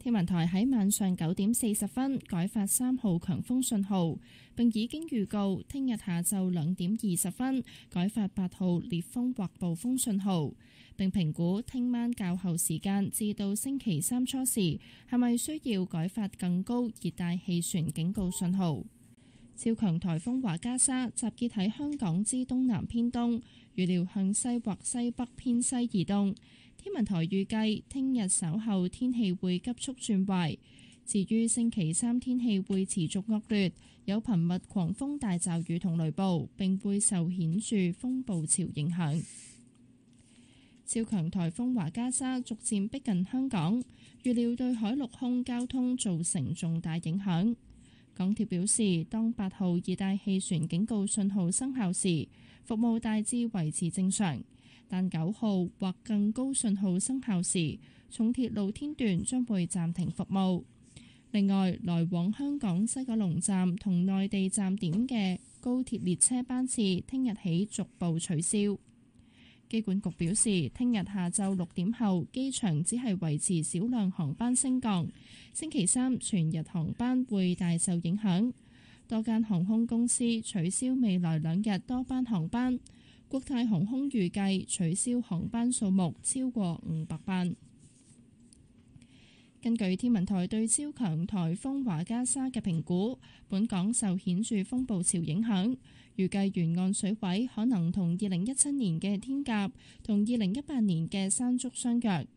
天文台喺晚上9點40分改發3號強風信號，並已經預告聽日下晝2點20分改發8號烈風或暴風信號，並評估聽晚較後時間至到星期三初時係咪需要改發更高熱帶氣旋警告信號。超強颱風華加莎集結喺香港之東南偏東，預料向西或西北偏西移動。天文台預計聽日稍後天氣會急速轉壞，至於星期三天氣會持續惡劣，有頻密狂風大驟雨同雷暴，並會受顯著風暴潮影響。超強颱風華加莎逐漸逼近香港，預料對海陸空交通造成重大影響。港鐵表示，當8號熱帶氣旋警告信號生效時，服務大致維持正常。但9號或更高信號生效時，重鐵露天段將會暫停服務。另外，來往香港西九龍站同內地站點嘅高鐵列車班次，聽日起逐步取消。機管局表示，聽日下晝6點後，機場只係維持少量航班升降。星期三全日航班會大受影響，多間航空公司取消未來2日多班航班。國泰航空預計取消航班數目超過500班。根據天文台對超強颱風華加莎嘅評估，本港受顯著風暴潮影響，預計沿岸水位可能同2017年嘅天鴿同2018年嘅山竹相若。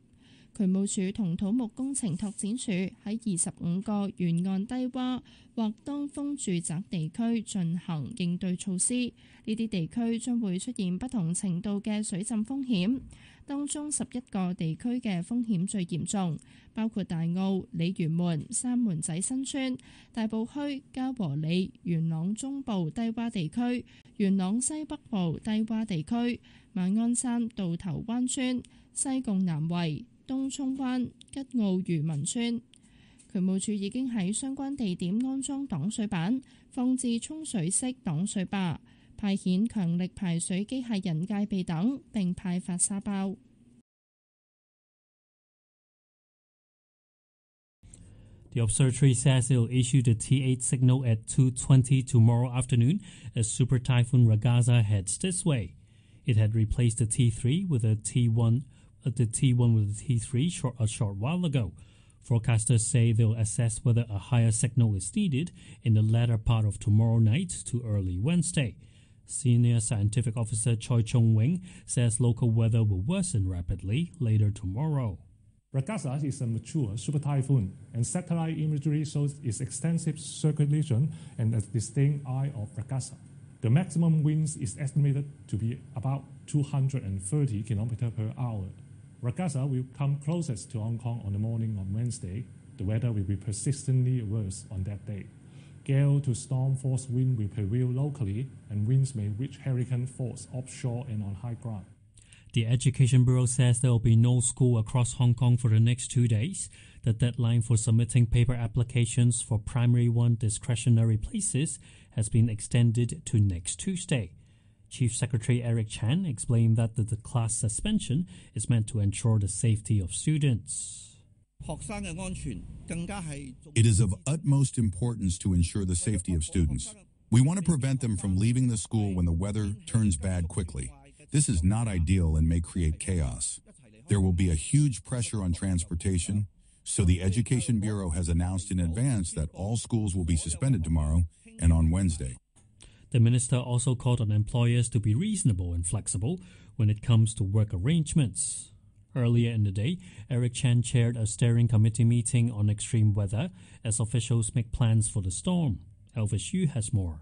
渠務署同土木工程拓展署喺25個沿岸低洼或當風住宅地區進行應對措施，呢啲地區將會出現不同程度嘅水浸風險。當中11個地區嘅風險最嚴重，包括大澳、鯉魚門、三門仔新村、大埔區、嘉和里、元朗中部低洼地區、元朗西北部低洼地區、馬鞍山道頭灣村、西貢南圍、東涌灣、吉澳漁民村。渠務署已經喺相關地點安裝擋水板，放置沖水式擋水壩，派遣強力排水機械人戒備等，並派發沙包。The observatory says it will issue the T8 signal at 2:20 tomorrow afternoon as Super Typhoon Ragasa heads this way. It had replaced the T3 with a T1 with a T3 a short while ago. Forecasters say they'll assess whether a higher signal is needed in the latter part of tomorrow night to early Wednesday. Senior Scientific Officer Choi Chung-wing says local weather will worsen rapidly later tomorrow. Ragasa is a mature super typhoon, and satellite imagery shows its extensive circulation and a distinct eye of Ragasa. The maximum winds is estimated to be about 230 km per hour. Ragasa will come closest to Hong Kong on the morning of Wednesday. The weather will be persistently worse on that day. Gale to storm force wind will prevail locally, and winds may reach hurricane force offshore and on high ground. The Education Bureau says there will be no school across Hong Kong for the next 2 days. The deadline for submitting paper applications for Primary 1 discretionary places has been extended to next Tuesday. Chief Secretary Eric Chan explained that the class suspension is meant to ensure the safety of students. It is of utmost importance to ensure the safety of students. We want to prevent them from leaving the school when the weather turns bad quickly. This is not ideal and may create chaos. There will be a huge pressure on transportation, so the Education Bureau has announced in advance that all schools will be suspended tomorrow and on Wednesday. The minister also called on employers to be reasonable and flexible when it comes to work arrangements. Earlier in the day, Eric Chan chaired a steering committee meeting on extreme weather as officials make plans for the storm. Elvis Yu has more.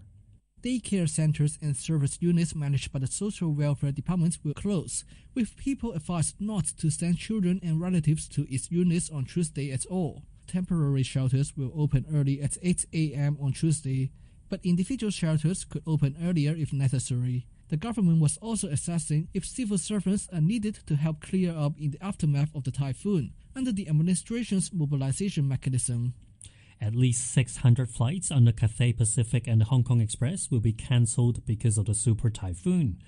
Daycare centers and service units managed by the Social Welfare Department will close, with people advised not to send children and relatives to its units on Tuesday at all. Temporary shelters will open early at 8 a.m. on Tuesday, but individual shelters could open earlier if necessary. The government was also assessing if civil servants are needed to help clear up in the aftermath of the typhoon under the administration's mobilization mechanism. At least 600 flights on the Cathay Pacific and the Hong Kong Express will be cancelled because of the super typhoon.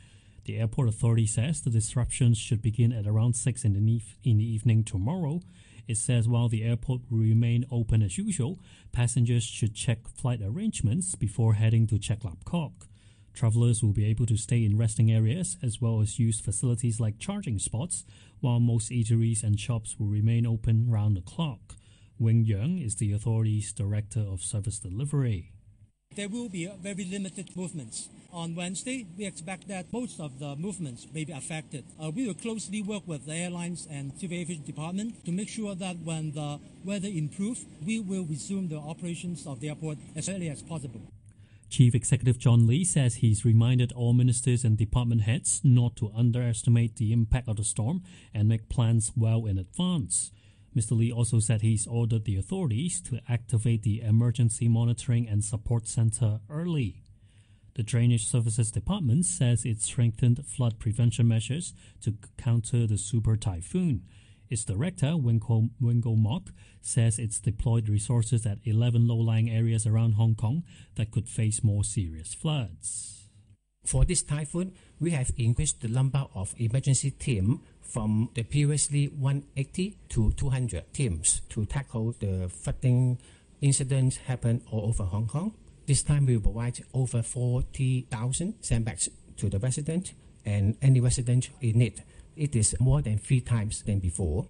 The airport authority says the disruptions should begin at around 6 in the evening tomorrow. It says while the airport will remain open as usual, passengers should check flight arrangements before heading to Chek-Lap Kok. Travellers will be able to stay in resting areas as well as use facilities like charging spots, while most eateries and shops will remain open round the clock. Wing Yang is the authority's Director of Service Delivery. There will be very limited movements. On Wednesday, we expect that most of the movements may be affected. We will closely work with the airlines and civil aviation department to make sure that when the weather improves, we will resume the operations of the airport as early as possible. Chief Executive John Lee says he's reminded all ministers and department heads not to underestimate the impact of the storm and make plans well in advance. Mr. Lee also said he's ordered the authorities to activate the Emergency Monitoring and Support Center early. The Drainage Services Department says it strengthened flood prevention measures to counter the super typhoon. Its director, Wingo Mok, says it's deployed resources at 11 low-lying areas around Hong Kong that could face more serious floods. For this typhoon, we have increased the number of emergency teams from the previously 180 to 200 teams to tackle the flooding incidents happen all over Hong Kong. This time we will provide over 40,000 sandbags to the resident and any resident in need. It is more than 3 times than before.